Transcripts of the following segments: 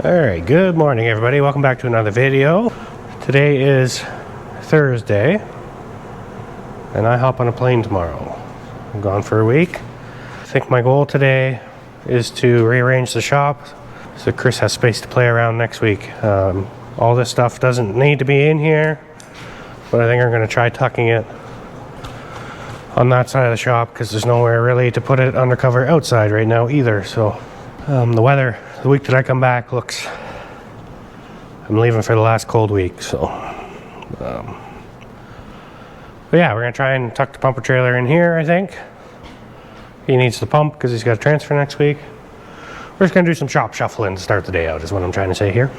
Alright, good morning everybody. Welcome back to another video. Today is Thursday, and I hop on a plane tomorrow. I'm gone for a week. I think my goal today is to rearrange the shop so Chris has space to play around next week. All this stuff doesn't need to be in here, but I think I'm going to try tucking it on that side of the shop because there's nowhere really to put it undercover outside right now either. So the weather, the week that I come back looks, I'm leaving for the last cold week, so but yeah, we're gonna try and tuck the pumper trailer in here. I think he needs the pump because he's got to transfer next week. We're just gonna do some shop shuffling to start the day out is what I'm trying to say here.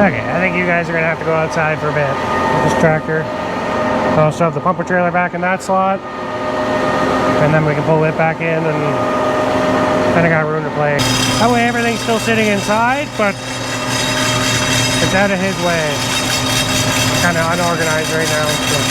Okay, I think you guys are going to have to go outside for a bit with this tractor. I'll shove the pumper trailer back in that slot, and then we can pull it back in, and then I got room to play. That way everything's still sitting inside, but it's out of his way. Kind of unorganized right now. So.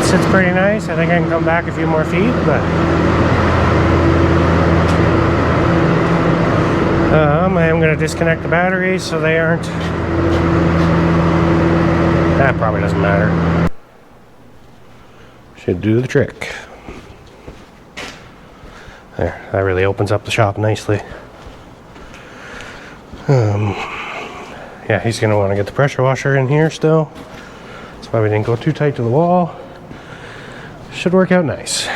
It's pretty nice. I think I can come back a few more feet, but I am going to disconnect the batteries so they aren't. That probably doesn't matter. Should do the trick. There, that really opens up the shop nicely. Yeah, he's going to want to get the pressure washer in here still. That's why we didn't go too tight to the wall. Should work out nice.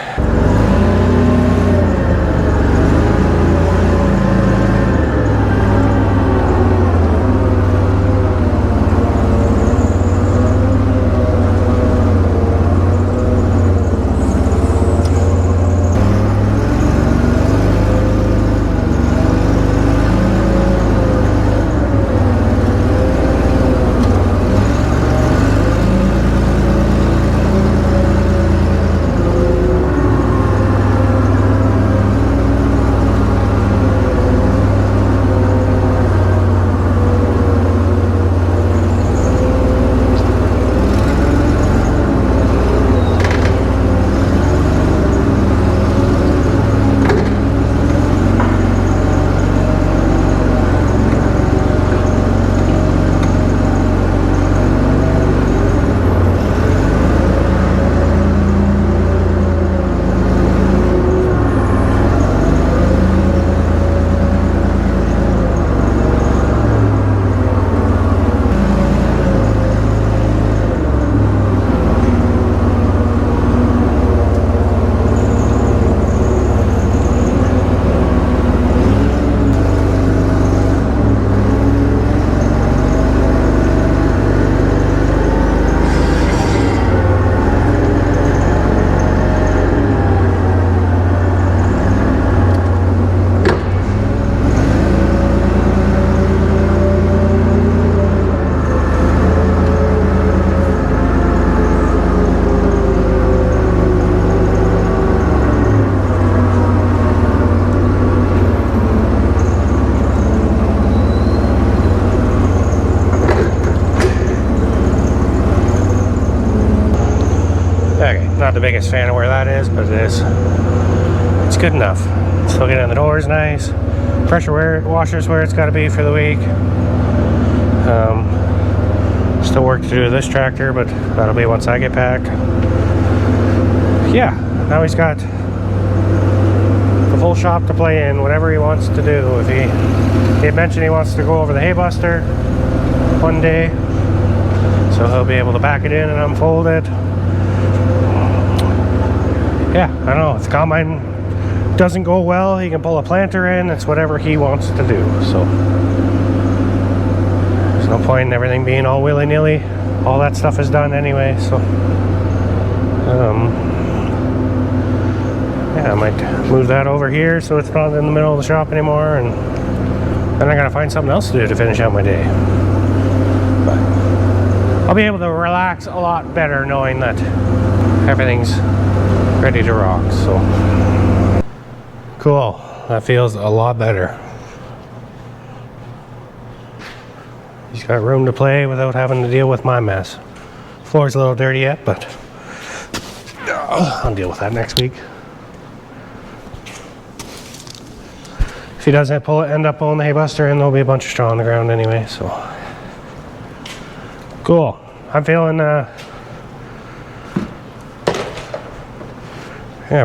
Not the biggest fan of where that is, but it is. It's good enough. Still getting the doors nice. Pressure washer's where it's got to be for the week. Still work to do with this tractor, but that'll be once I get back. Yeah, now he's got the full shop to play in, whatever he wants to do. If he had mentioned he wants to go over the hay buster one day, so he'll be able to back it in and unfold it. Yeah, I don't know, if the combine doesn't go well, he can pull a planter in. It's whatever he wants to do, so there's no point in everything being all willy-nilly. All that stuff is done anyway, so yeah, I might move that over here so it's not in the middle of the shop anymore, and then I gotta find something else to do to finish out my day. But I'll be able to relax a lot better knowing that everything's ready to rock, so cool. That feels a lot better. He's got room to play without having to deal with my mess. Floor's a little dirty yet, but I'll deal with that next week. If he doesn't end up pulling the hay buster in, there'll be a bunch of straw on the ground anyway, so cool. I'm feeling yeah,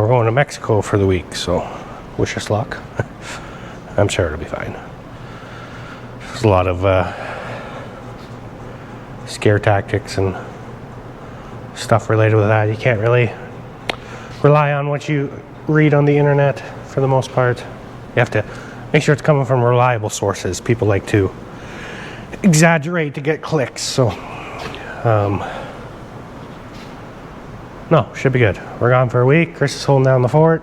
we're going to Mexico for the week, so wish us luck. I'm sure it'll be fine. There's a lot of scare tactics and stuff related with that. You can't really rely on what you read on the internet for the most part. You have to make sure it's coming from reliable sources. People like to exaggerate to get clicks, so no, should be good. We're gone for a week. Chris is holding down the fort.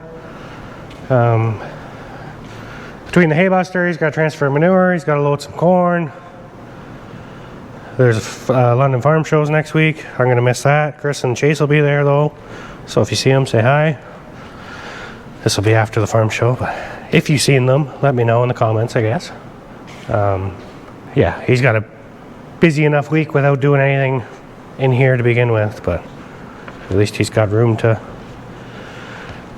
Between the hay buster, he's got to transfer manure, he's got to load some corn. There's London Farm shows next week. I'm going to miss that. Chris and Chase will be there though, so if you see them, say hi. This will be after the farm show, but if you've seen them, let me know in the comments, I guess. Yeah, he's got a busy enough week without doing anything in here to begin with, but at least he's got room to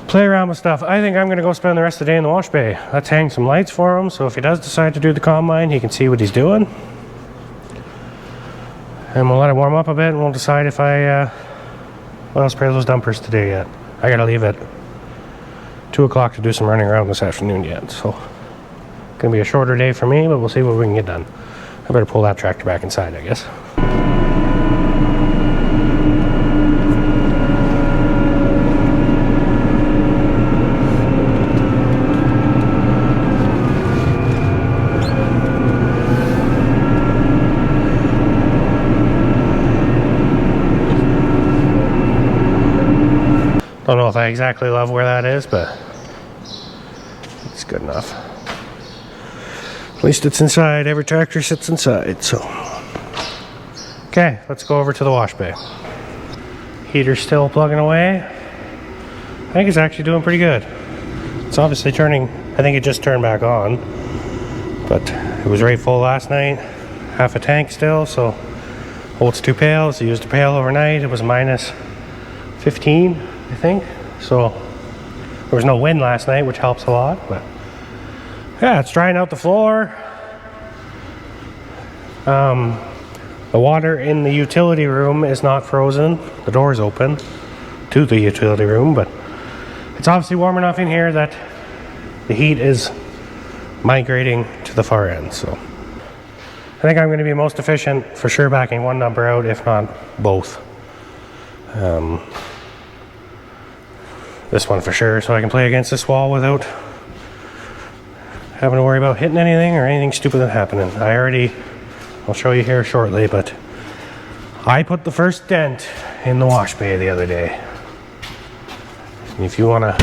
play around with stuff. I think I'm going to go spend the rest of the day in the wash bay. Let's hang some lights for him, so if he does decide to do the combine, he can see what he's doing. And we'll let it warm up a bit, and we'll decide if I I'll spray those dumpers today yet. I got to leave at 2 o'clock to do some running around this afternoon yet, so gonna be a shorter day for me, but we'll see what we can get done. I better pull that tractor back inside, I guess. Don't know if I exactly love where that is, but it's good enough. At least it's inside. Every tractor sits inside, so. Okay, let's go over to the wash bay. Heater's still plugging away. I think it's actually doing pretty good. It's obviously turning, I think it just turned back on, but it was right full last night. Half a tank still, so holds 2 pails. I used a pail overnight. It was minus 15. I think so. There was no wind last night, which helps a lot, but yeah, it's drying out the floor. The water in the utility room is not frozen. The door is open to the utility room, but it's obviously warm enough in here that the heat is migrating to the far end. So I think I'm going to be most efficient for sure backing one number out, if not both. This one for sure, so I can play against this wall without having to worry about hitting anything or anything stupid happening. I'll show you here shortly, but I put the first dent in the wash bay the other day. And if you wanna,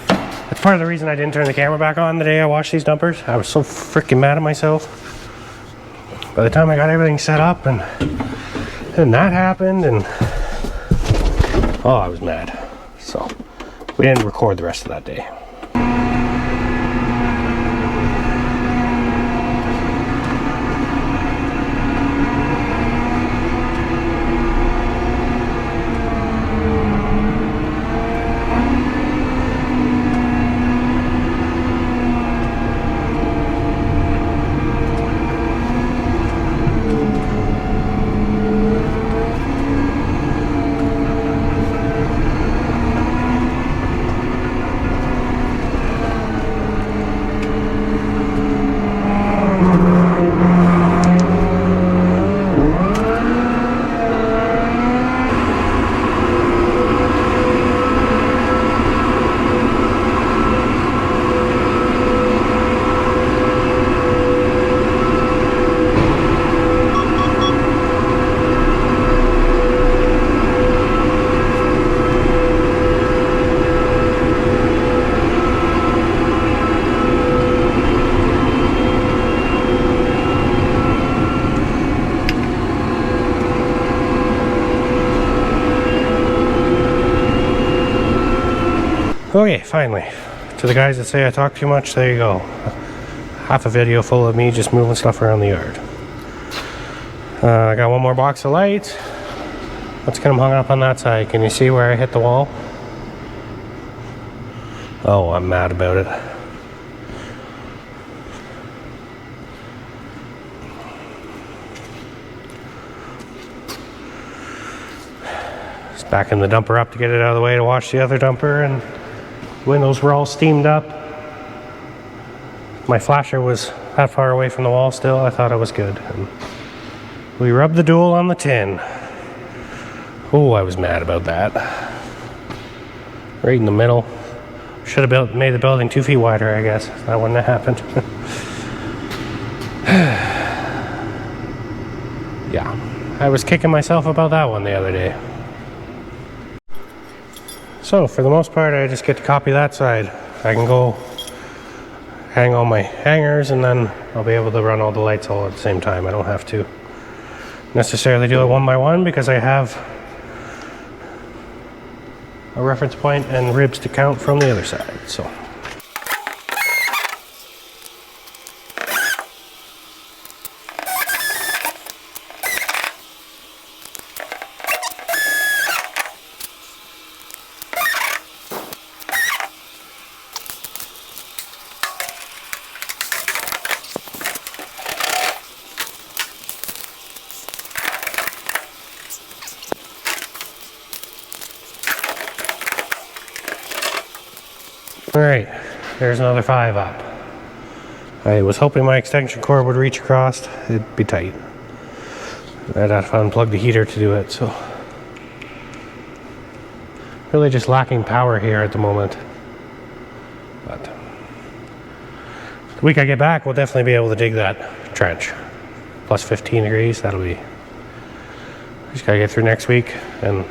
that's part of the reason I didn't turn the camera back on the day I washed these dumpers. I was so freaking mad at myself. By the time I got everything set up and then that happened, and oh, I was mad. So we didn't record the rest of that day. Okay, finally. To the guys that say I talk too much, there you go. Half a video full of me just moving stuff around the yard. I got one more box of lights. Let's get them hung up on that side. Can you see where I hit the wall? Oh, I'm mad about it. Just backing the dumper up to get it out of the way to wash the other dumper, and windows were all steamed up. My flasher was that far away from the wall still. I thought it was good. And we rubbed the dual on the tin. Oh, I was mad about that. Right in the middle. Should have made the building 2 feet wider, I guess. That wouldn't have happened. Yeah, I was kicking myself about that one the other day. So, for the most part, I just get to copy that side. I can go hang all my hangers, and then I'll be able to run all the lights all at the same time. I don't have to necessarily do it one by one because I have a reference point and ribs to count from the other side. So alright, there's another 5 up. I was hoping my extension cord would reach across. It'd be tight. I'd have to unplug the heater to do it, so. Really just lacking power here at the moment. But the week I get back, we'll definitely be able to dig that trench. Plus 15 degrees, that'll be. Just gotta get through next week, and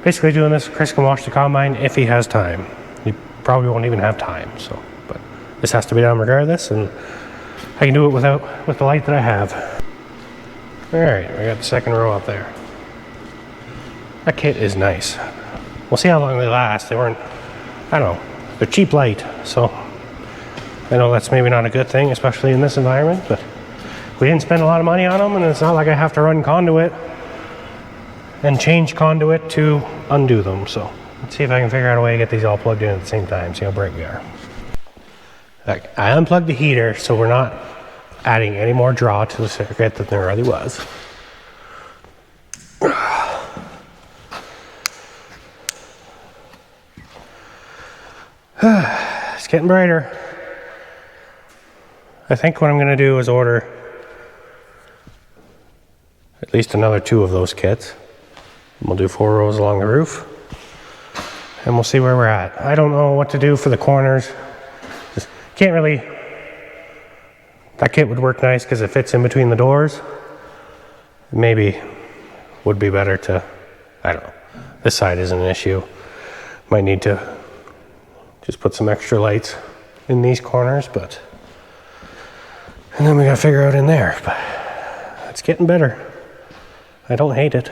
basically doing this, Chris can wash the combine if he has time. He probably won't even have time, so, but this has to be done regardless, and I can do it with the light that I have. Alright, we got the second row up there. That kit is nice. We'll see how long they last. They weren't, I don't know, they're cheap light, so I know that's maybe not a good thing, especially in this environment, but we didn't spend a lot of money on them, and it's not like I have to run conduit and change conduit to undo them, so let's see if I can figure out a way to get these all plugged in at the same time, see how bright we are. I unplugged the heater, so we're not adding any more draw to the circuit than there already was. It's getting brighter. I think what I'm going to do is order at least another 2 of those kits. We'll do 4 rows along the roof, and we'll see where we're at. I don't know what to do for the corners. Just can't really. That kit would work nice because it fits in between the doors. Maybe would be better to, I don't know. This side isn't an issue. Might need to just put some extra lights in these corners, but, and then we gotta figure out in there, but it's getting better. I don't hate it.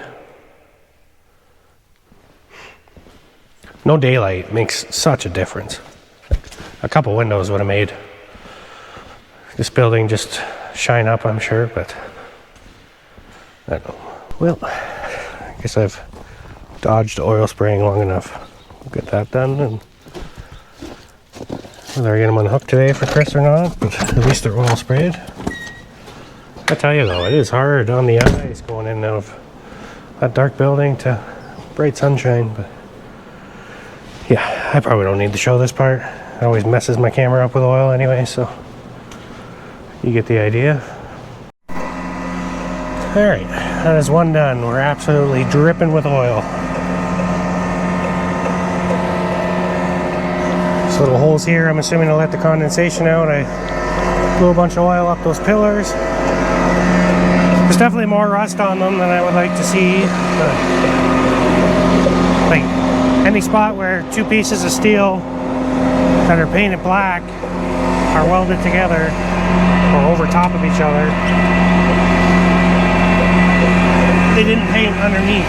No daylight makes such a difference. A couple windows would have made this building just shine up, I'm sure, but I don't know. Well, I guess I've dodged oil spraying long enough. We'll get that done, and whether I get them unhooked today for Chris or not, but at least they're oil sprayed. I tell you though, it is hard on the eyes going in and out of that dark building to bright sunshine, but yeah, I probably don't need to show this part. It always messes my camera up with oil anyway, so you get the idea. Alright, that is one done. We're absolutely dripping with oil. These little holes here, I'm assuming to let the condensation out. I blew a bunch of oil up those pillars. There's definitely more rust on them than I would like to see. But like any spot where 2 pieces of steel that are painted black are welded together or over top of each other, they didn't paint underneath.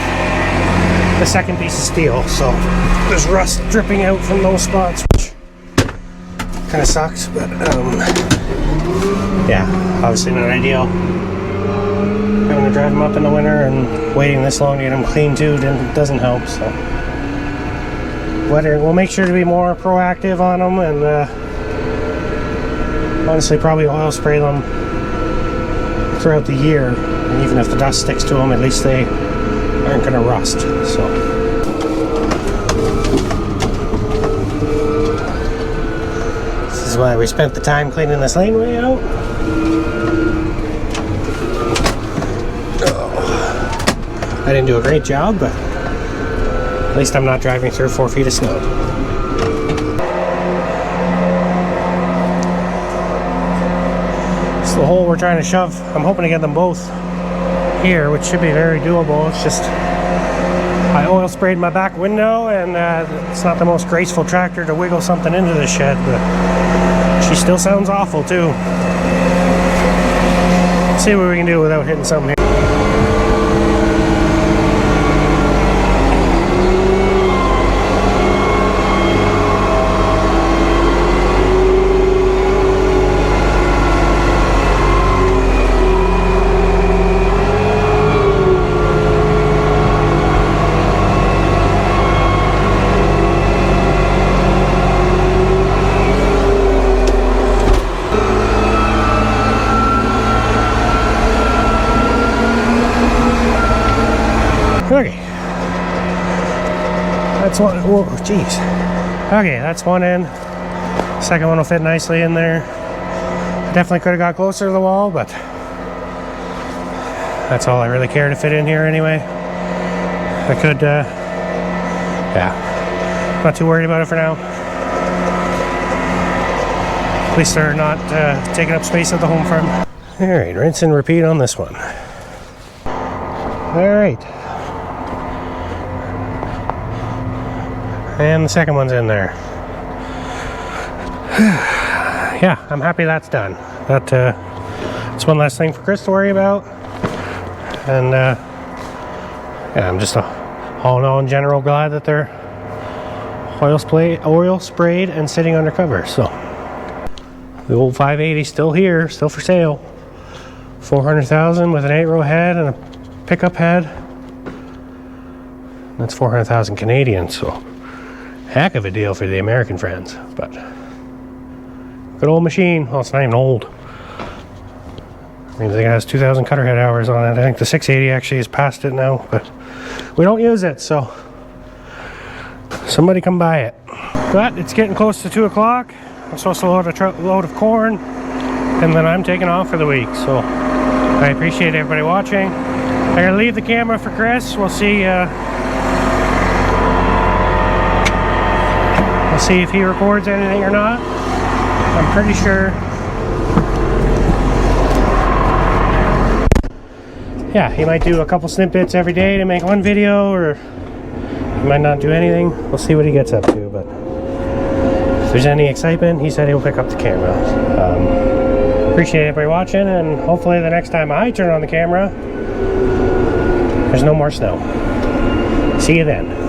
the second piece of steel, so there's rust dripping out from those spots, which kind of sucks, but yeah, obviously not ideal. Having to drive them up in the winter and waiting this long to get them clean too doesn't help, so we'll make sure to be more proactive on them, and honestly probably oil spray them throughout the year, and even if the dust sticks to them, at least they aren't going to rust. So this is why we spent the time cleaning this laneway out. Oh, I didn't do a great job, but at least I'm not driving through 4 feet of snow. It's the hole we're trying to shove. I'm hoping to get them both here, which should be very doable. It's just I oil sprayed my back window, and it's not the most graceful tractor to wiggle something into the shed, but she still sounds awful too. Let's see what we can do without hitting something here. Okay, that's one. Whoa, jeez. Okay, that's one in. Second one will fit nicely in there. I definitely could have got closer to the wall, but that's all I really care to fit in here anyway. I could, yeah, not too worried about it for now. At least they're not taking up space at the home farm. All right, rinse and repeat on this one. All right. And the second one's in there. Yeah, I'm happy that's done. That's one less thing for Chris to worry about. And yeah, I'm just all in all in general glad that they're oil sprayed and sitting under cover. So the old 580 still here, still for sale. 400,000 with an 8-row head and a pickup head. That's 400,000 Canadian, so heck of a deal for the American friends. But good old machine. Well, it's not even old. I mean, it has 2,000 cutter head hours on it. I think the 680 actually is past it now, but we don't use it, so somebody come buy it. But it's getting close to 2 o'clock. I'm supposed to load a load of corn, and then I'm taking off for the week. So I appreciate everybody watching. I'm gonna leave the camera for Chris. We'll see. We'll see if he records anything or not. I'm pretty sure. Yeah, he might do a couple snippets every day to make one video, or he might not do anything. We'll see what he gets up to, but if there's any excitement, he said he'll pick up the camera. Appreciate everybody watching, and hopefully the next time I turn on the camera, there's no more snow. See you then.